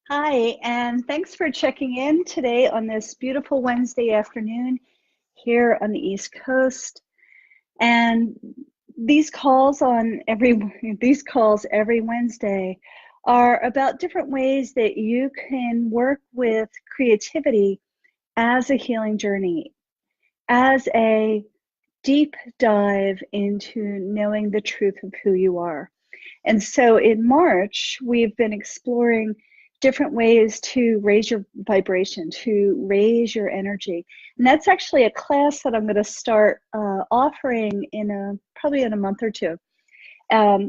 Hi, and thanks for checking in today on this beautiful Wednesday afternoon here on the East Coast. And these calls on every these calls every Wednesday are about different ways that you can work with creativity as a healing journey, as a deep dive into knowing the truth of who you are. And so in March, we've been exploring different ways to raise your vibration, to raise your energy. And that's actually a class that I'm going to start offering probably in a month or two,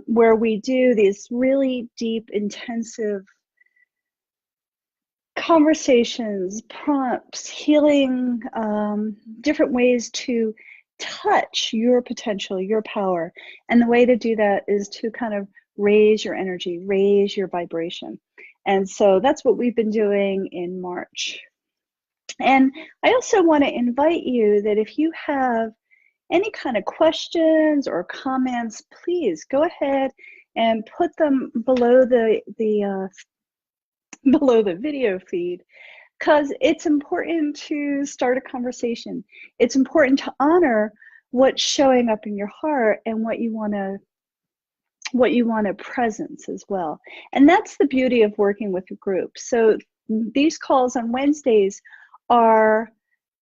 where we do these really deep, intensive conversations, prompts, healing, different ways to touch your potential, your power. And the way to do that is to kind of raise your energy, raise your vibration. And so that's what we've been doing in March. And I also want to invite you that if you have any kind of questions or comments, please go ahead and put them below the below the video feed, because it's important to start a conversation. It's important to honor what's showing up in your heart and what you want to presence as well. And that's the beauty of working with a group. So these calls on Wednesdays are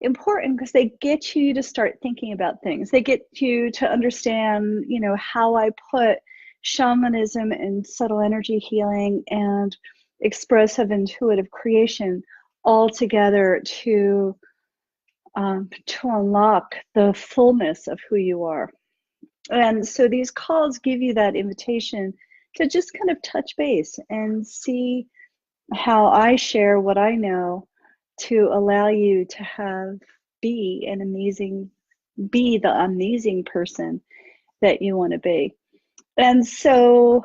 important because they get you to start thinking about things. They get you to understand, how I put shamanism and subtle energy healing and expressive intuitive creation all together to unlock the fullness of who you are. And so these calls give you that invitation to just kind of touch base and see how I share what I know to allow you to be the amazing person that you want to be. And so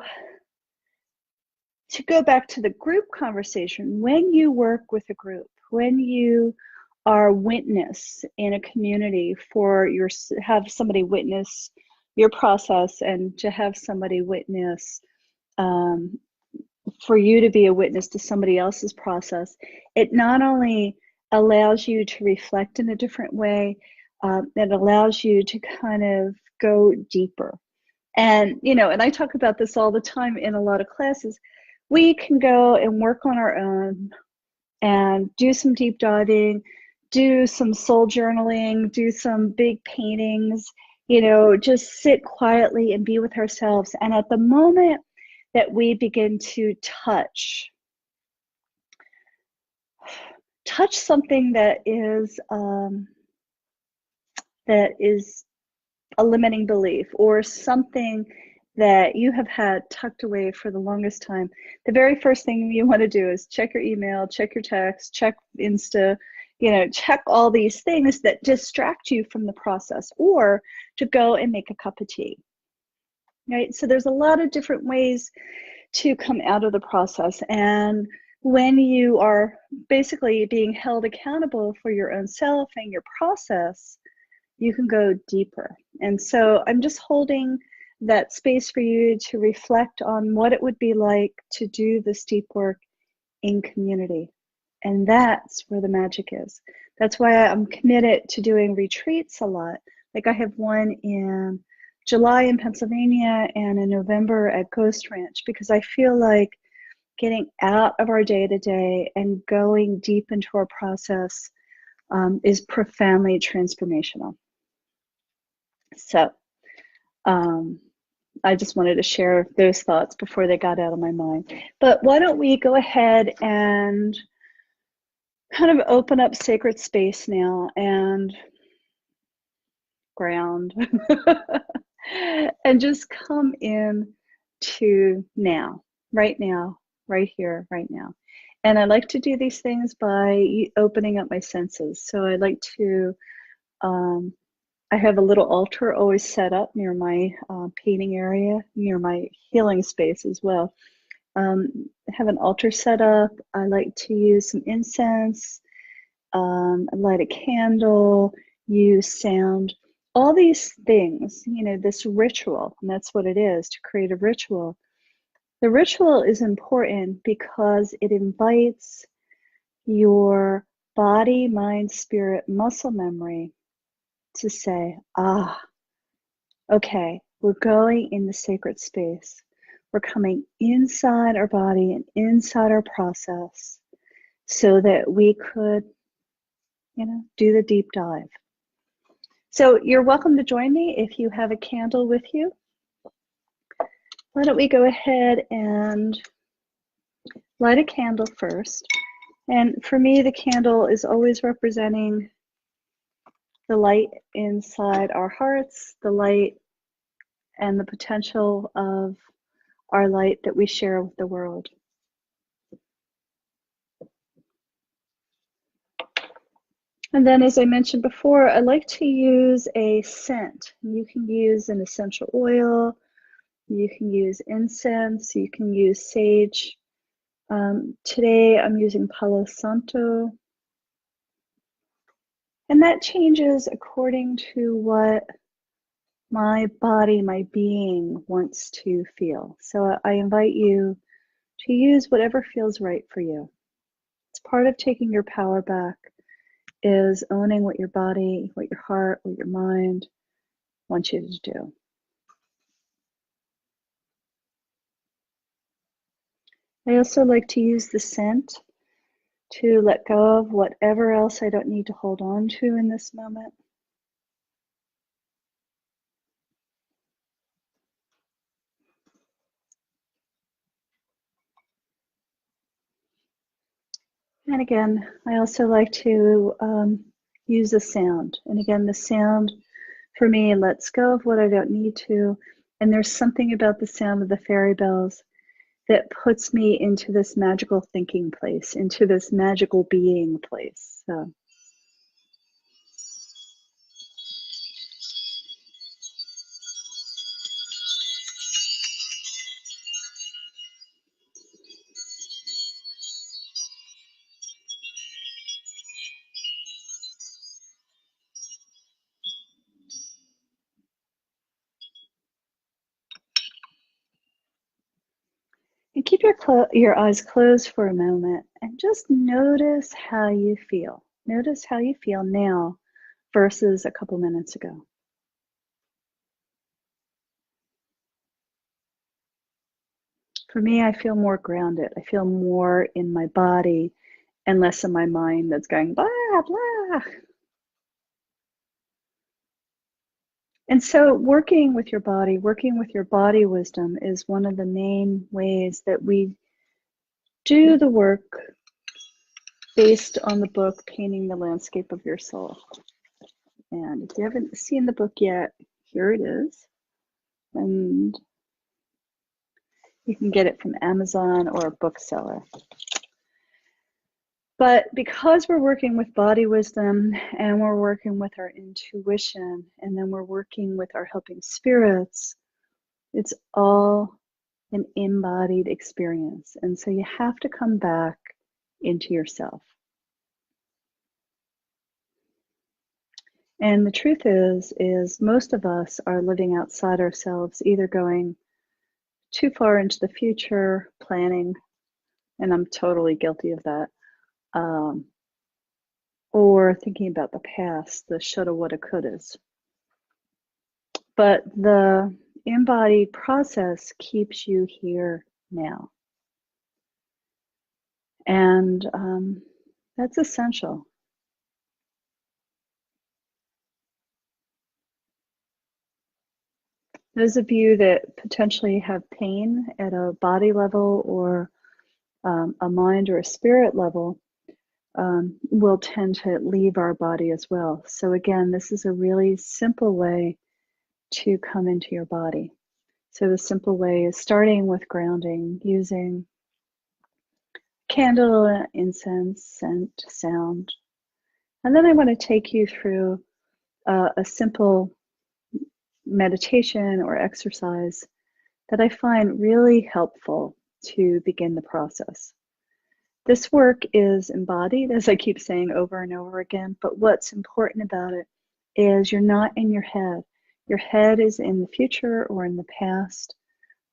to go back to the group conversation, when you work with a group, when you are witness in a community have somebody witness your process, and to have somebody witness for you to be a witness to somebody else's process, it not only allows you to reflect in a different way, it allows you to kind of go deeper. And I talk about this all the time in a lot of classes. We can go and work on our own and do some deep diving, do some soul journaling, do some big paintings, just sit quietly and be with ourselves. And at the moment that we begin to touch something that is a limiting belief, or something that you have had tucked away for the longest time, the very first thing you want to do is check your email, check your text, check Insta, check all these things that distract you from the process, or to go and make a cup of tea, right? So there's a lot of different ways to come out of the process. And when you are basically being held accountable for your own self and your process, you can go deeper. And so I'm just holding that space for you to reflect on what it would be like to do this deep work in community. And that's where the magic is. That's why I'm committed to doing retreats a lot. Like I have one in July in Pennsylvania and in November at Ghost Ranch, because I feel like getting out of our day-to-day and going deep into our process is profoundly transformational. So I just wanted to share those thoughts before they got out of my mind. But why don't we go ahead and kind of open up sacred space now and ground and just come in to now, right here, right now. And I like to do these things by opening up my senses. So I like to I have a little altar always set up near my painting area, near my healing space as well. I have an altar set up. I like to use some incense, light a candle, use sound, all these things, this ritual, and that's what it is, to create a ritual, The ritual is important because it invites your body, mind, spirit, muscle memory to say, okay, we're going in the sacred space. We're coming inside our body and inside our process so that we could, do the deep dive. So you're welcome to join me if you have a candle with you. Why don't we go ahead and light a candle first. And for me, the candle is always representing the light inside our hearts, the light and the potential of our light that we share with the world. And then, as I mentioned before, I like to use a scent. You can use an essential oil, you can use incense, you can use sage. Today I'm using Palo Santo. And that changes according to what my body, my being wants to feel. So I invite you to use whatever feels right for you. It's part of taking your power back, is owning what your body, what your heart, what your mind wants you to do. I also like to use the scent to let go of whatever else I don't need to hold on to in this moment. And again, I also like to use a sound. And again, the sound for me lets go of what I don't need to. And there's something about the sound of the fairy bells that puts me into this magical thinking place, into this magical being place. So. And keep your eyes closed for a moment and just notice how you feel. Notice how you feel now versus a couple minutes ago. For me, I feel more grounded. I feel more in my body and less in my mind that's going blah, blah. And so working with your body wisdom is one of the main ways that we do the work based on the book, Painting the Landscape of Your Soul. And if you haven't seen the book yet, here it is. And you can get it from Amazon or a bookseller. But because we're working with body wisdom and we're working with our intuition and then we're working with our helping spirits, it's all an embodied experience. And so you have to come back into yourself. And the truth is most of us are living outside ourselves, either going too far into the future, planning, and I'm totally guilty of that, or thinking about the past, the shoulda, woulda, couldas. But the embodied process keeps you here now. And that's essential. Those of you that potentially have pain at a body level or a mind or a spirit level will tend to leave our body as well. So again, this is a really simple way to come into your body. So the simple way is starting with grounding, using candle, incense, scent, sound. And then I want to take you through a simple meditation or exercise that I find really helpful to begin the process. This work is embodied, as I keep saying over and over again, but what's important about it is you're not in your head. Your head is in the future or in the past.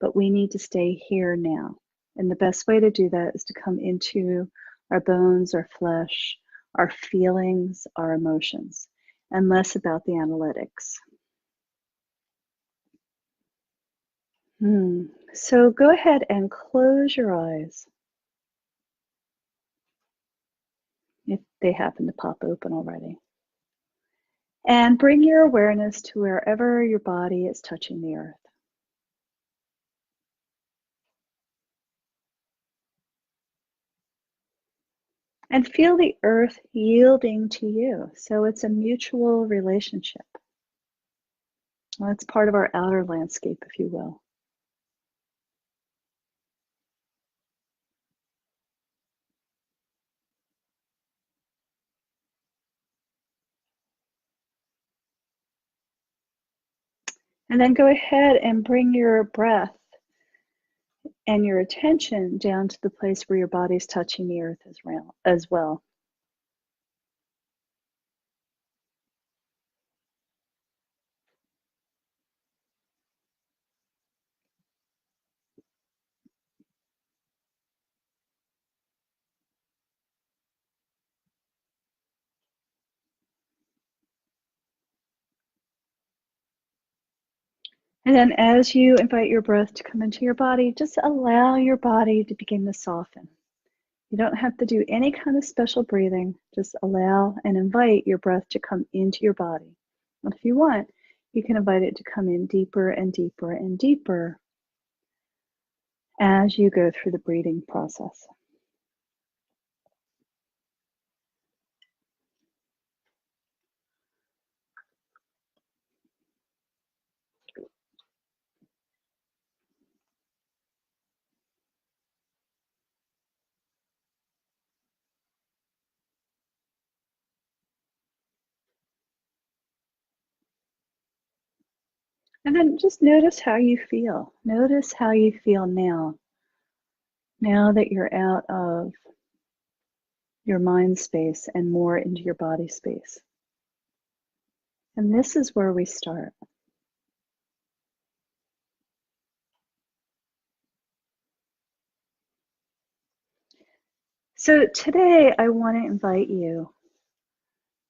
but we need to stay here now. And the best way to do that is to come into our bones, our flesh, our feelings, our emotions, and less about the analytics. So go ahead and close your eyes if they happen to pop open already. And bring your awareness to wherever your body is touching the earth. And feel the earth yielding to you. So it's a mutual relationship. Well, it's part of our outer landscape, if you will. And then go ahead and bring your breath and your attention down to the place where your body's touching the earth as well. And then as you invite your breath to come into your body, just allow your body to begin to soften. You don't have to do any kind of special breathing. Just allow and invite your breath to come into your body. And if you want, you can invite it to come in deeper and deeper and deeper as you go through the breathing process. And then just notice how you feel. Notice how you feel now. Now that you're out of your mind space and more into your body space. And this is where we start. So today I want to invite you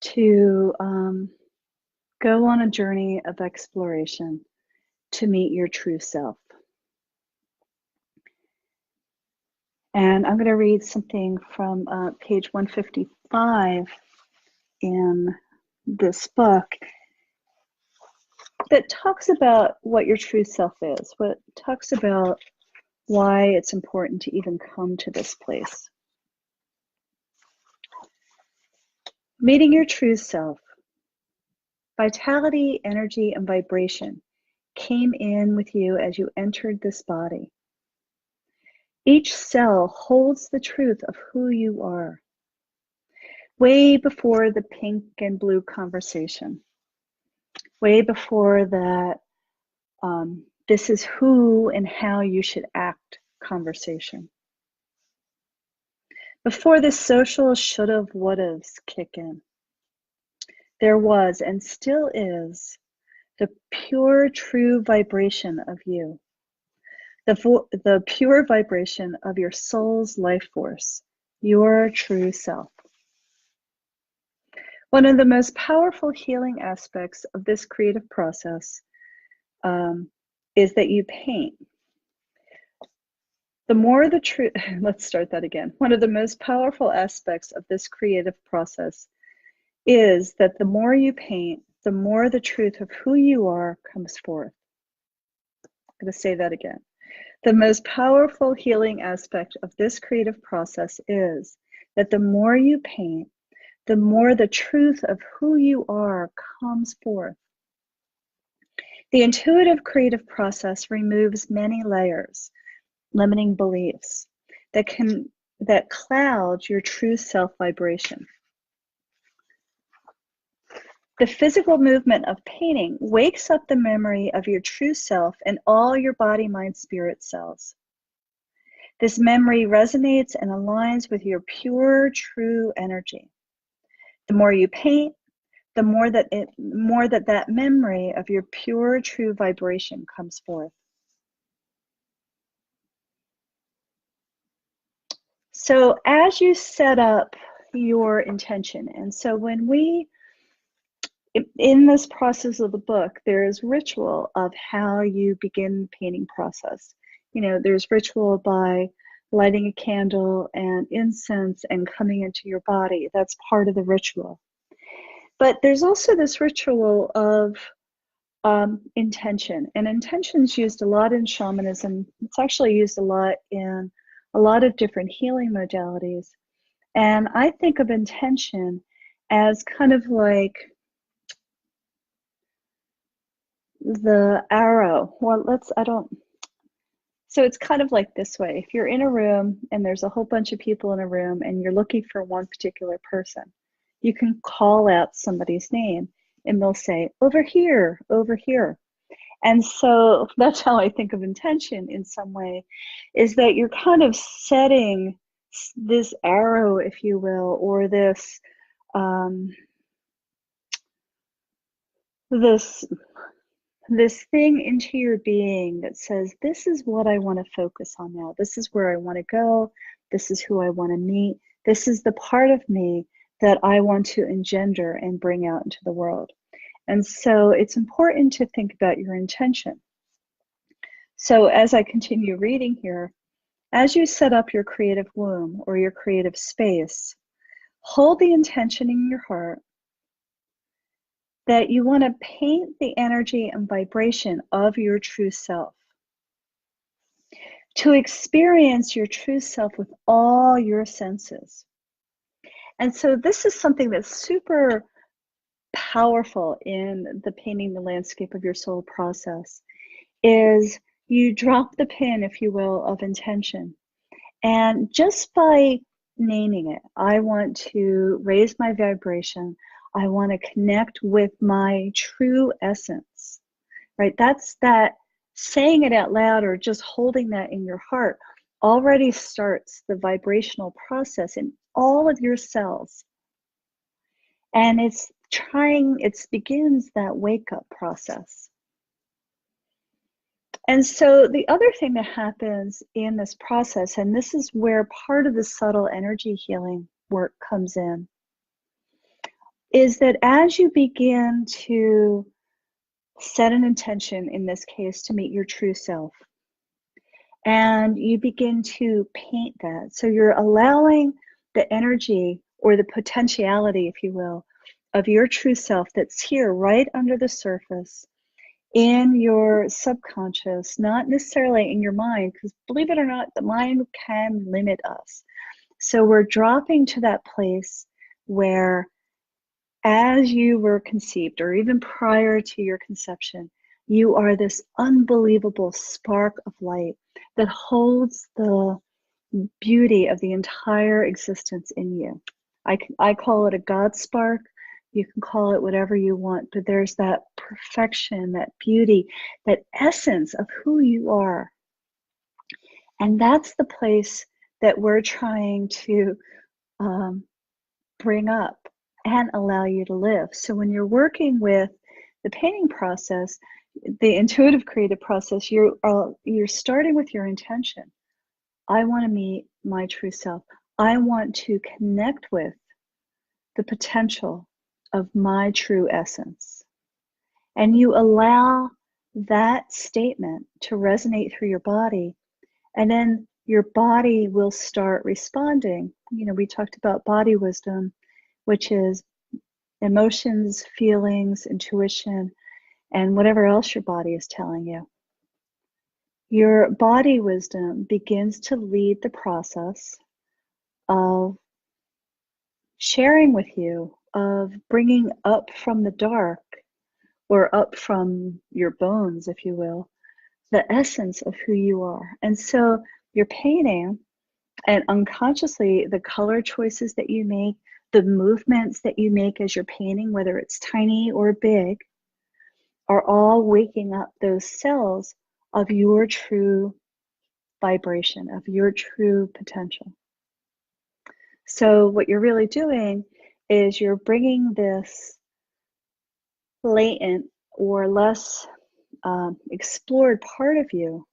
to go on a journey of exploration to meet your true self. And I'm going to read something from page 155 in this book that talks about what your true self is, what talks about why it's important to even come to this place. Meeting your true self. Vitality, energy, and vibration came in with you as you entered this body. Each cell holds the truth of who you are. Way before the pink and blue conversation, way before that this is who and how you should act conversation. Before the social should've, would'ves kick in, there was and still is the pure, true vibration of you. The pure vibration of your soul's life force, your true self. One of the most powerful healing aspects of this creative process is that you paint. The more the truth, let's start that again. One of the most powerful aspects of this creative process is that the more you paint, the more the truth of who you are comes forth. I'm going to say that again. The most powerful healing aspect of this creative process is that the more you paint, the more the truth of who you are comes forth. The intuitive creative process removes many layers, limiting beliefs that cloud your true self vibration. The physical movement of painting wakes up the memory of your true self in all your body, mind, spirit cells. This memory resonates and aligns with your pure, true energy. The more you paint, the more that memory of your pure, true vibration comes forth. So as you set up your intention, and so when we, in this process of the book, there is ritual of how you begin the painting process. You know, there's ritual by lighting a candle and incense and coming into your body. That's part of the ritual. But there's also this ritual of intention, and intention's used a lot in shamanism. It's actually used a lot in a lot of different healing modalities. And I think of intention as kind of like the arrow. Well, so it's kind of like this way. If you're in a room and there's a whole bunch of people in a room and you're looking for one particular person, you can call out somebody's name and they'll say, over here, over here. And so that's how I think of intention in some way, is that you're kind of setting this arrow, if you will, or this this this thing into your being that says, this is what I want to focus on now. This is where I want to go. This is who I want to meet. This is the part of me that I want to engender and bring out into the world. And so it's important to think about your intention. So as I continue reading here, as you set up your creative womb or your creative space, hold the intention in your heart that you want to paint the energy and vibration of your true self, to experience your true self with all your senses. And so this is something that's super powerful in the painting the landscape of your soul process, is you drop the pin, if you will, of intention. And just by naming it, I want to raise my vibration. I want to connect with my true essence, right? That's that saying it out loud or just holding that in your heart already starts the vibrational process in all of your cells. And it begins that wake up process. And so the other thing that happens in this process, and this is where part of the subtle energy healing work comes in, is that as you begin to set an intention, in this case, to meet your true self, and you begin to paint that. So you're allowing the energy or the potentiality, if you will, of your true self that's here right under the surface in your subconscious, not necessarily in your mind, because believe it or not, the mind can limit us. So we're dropping to that place where, as you were conceived, or even prior to your conception, you are this unbelievable spark of light that holds the beauty of the entire existence in you. I call it a God spark. You can call it whatever you want, but there's that perfection, that beauty, that essence of who you are. And that's the place that we're trying to bring up and allow you to live. So when you're working with the painting process, the intuitive creative process, you're starting with your intention. I want to meet my true self. I want to connect with the potential of my true essence. And you allow that statement to resonate through your body, and then your body will start responding. You know, we talked about body wisdom, which is emotions, feelings, intuition, and whatever else your body is telling you. Your body wisdom begins to lead the process of sharing with you, of bringing up from the dark, or up from your bones, if you will, the essence of who you are. And so you're painting, and unconsciously, the color choices that you make, the movements that you make as you're painting, whether it's tiny or big, are all waking up those cells of your true vibration, of your true potential. So what you're really doing is you're bringing this latent or less explored part of you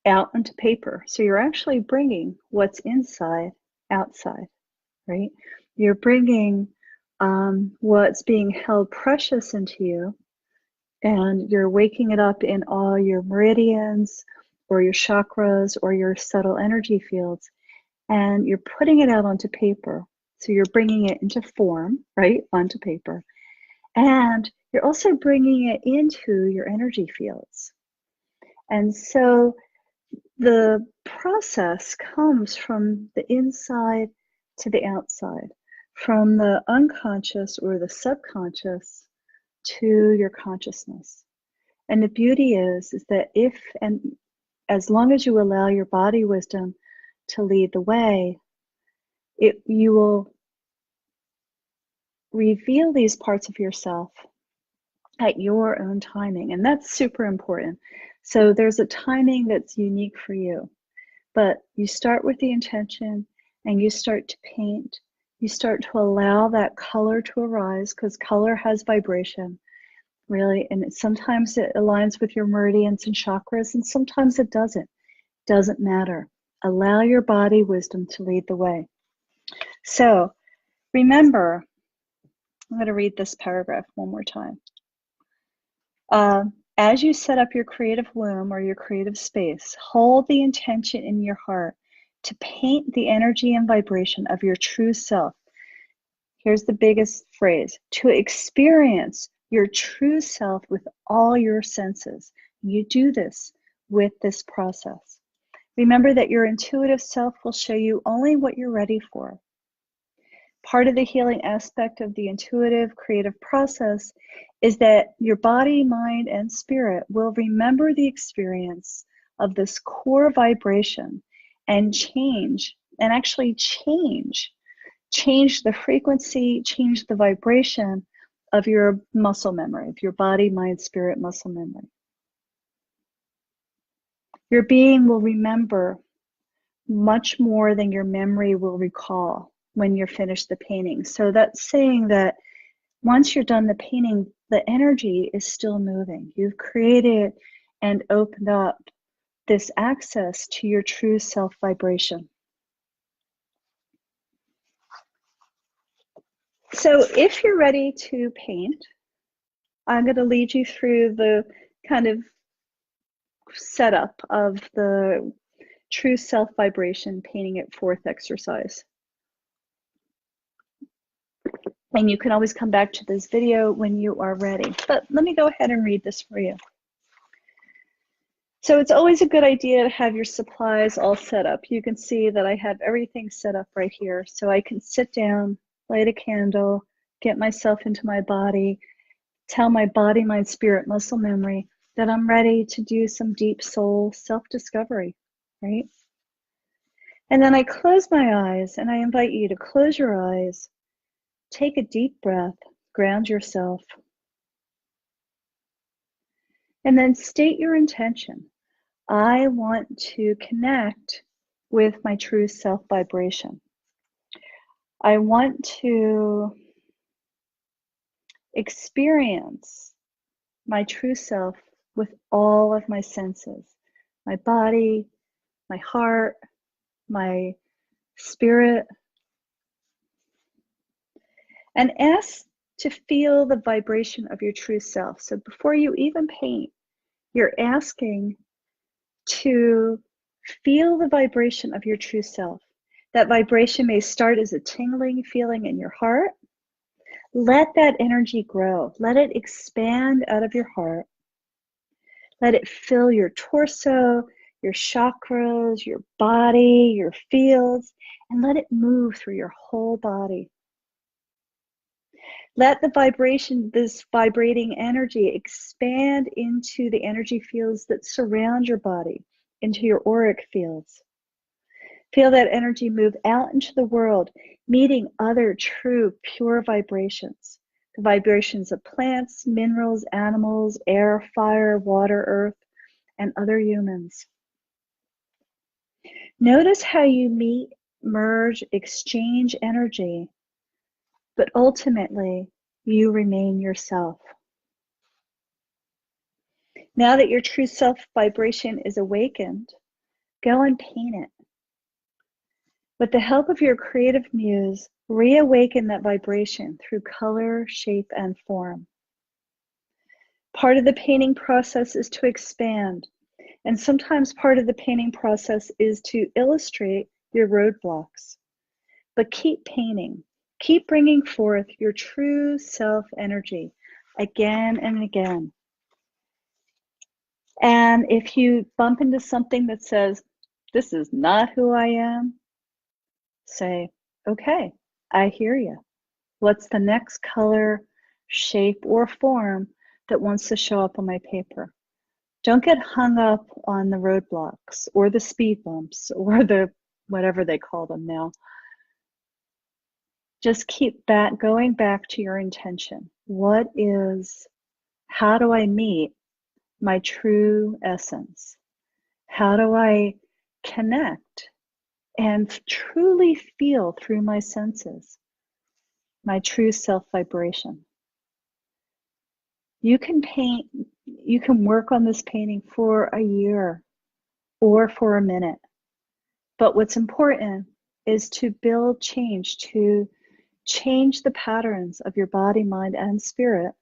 out onto paper. So you're actually bringing what's inside outside, right? You're bringing what's being held precious into you, and you're waking it up in all your meridians or your chakras or your subtle energy fields, and you're putting it out onto paper. So you're bringing it into form, right, onto paper. And you're also bringing it into your energy fields. And so the process comes from the inside to the outside, from the unconscious or the subconscious to your consciousness. And the beauty is that if and as long as you allow your body wisdom to lead the way, you will reveal these parts of yourself at your own timing. And that's super important. So there's a timing that's unique for you. But you start with the intention and you start to paint. You start to allow that color to arise, because color has vibration, really. And sometimes it aligns with your meridians and chakras, and sometimes it doesn't. Doesn't matter. Allow your body wisdom to lead the way. So remember, I'm going to read this paragraph one more time. As you set up your creative womb or your creative space, hold the intention in your heart to paint the energy and vibration of your true self. Here's the biggest phrase: to experience your true self with all your senses. You do this with this process. Remember that your intuitive self will show you only what you're ready for. Part of the healing aspect of the intuitive creative process is that your body, mind, and spirit will remember the experience of this core vibration and actually change the frequency, change the vibration of your muscle memory, of your body, mind, spirit, muscle memory. Your being will remember much more than your memory will recall when you're finished the painting. So that's saying that once you're done the painting, the energy is still moving. You've created and opened up this access to your true self vibration. So if you're ready to paint, I'm going to lead you through the kind of setup of the true self vibration painting it forth exercise. And you can always come back to this video when you are ready. But let me go ahead and read this for you. So it's always a good idea to have your supplies all set up. You can see that I have everything set up right here. So I can sit down, light a candle, get myself into my body, tell my body, mind, spirit, muscle memory that I'm ready to do some deep soul self-discovery, right? And then I close my eyes and I invite you to close your eyes. Take a deep breath, ground yourself, and then state your intention. I want to connect with my true self vibration. I want to experience my true self with all of my senses, my body, my heart, my spirit, and ask to feel the vibration of your true self. So before you even paint, you're asking to feel the vibration of your true self. That vibration may start as a tingling feeling in your heart. Let that energy grow. Let it expand out of your heart. Let it fill your torso, your chakras, your body, your fields, and let it move through your whole body. Let the vibration, this vibrating energy, expand into the energy fields that surround your body, into your auric fields. Feel that energy move out into the world, meeting other true, pure vibrations. The vibrations of plants, minerals, animals, air, fire, water, earth, and other humans. Notice how you meet, merge, exchange energy, but ultimately, you remain yourself. Now that your true self vibration is awakened, Go and paint it. With the help of your creative muse, reawaken that vibration through color, shape, and form. Part of the painting process is to expand, and sometimes part of the painting process is to illustrate your roadblocks. But keep painting. Keep bringing forth your true self energy again and again. And if you bump into something that says, this is not who I am, say, okay, I hear you. What's the next color, shape, or form that wants to show up on my paper? Don't get hung up on the roadblocks or the speed bumps or the whatever they call them now. Just keep going back to your intention. How do I meet my true essence? How do I connect and truly feel through my senses my true self vibration? You can paint, you can work on this painting for a year or for a minute. But what's important is to build change, to change the patterns of your body, mind, and spirit.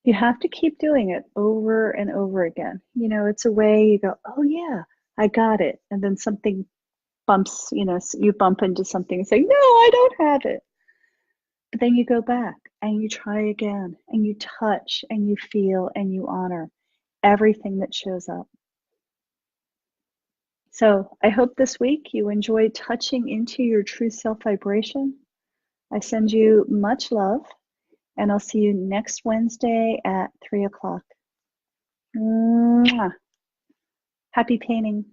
You have to keep doing it over and over again. You know, it's a way you go, oh yeah, I got it. And then something bumps, you bump into something and say, no, I don't have it. But then you go back and you try again and you touch and you feel and you honor everything that shows up. So I hope this week you enjoy touching into your true self vibration. I send you much love, and I'll see you next Wednesday at 3 o'clock. Mwah. Happy painting.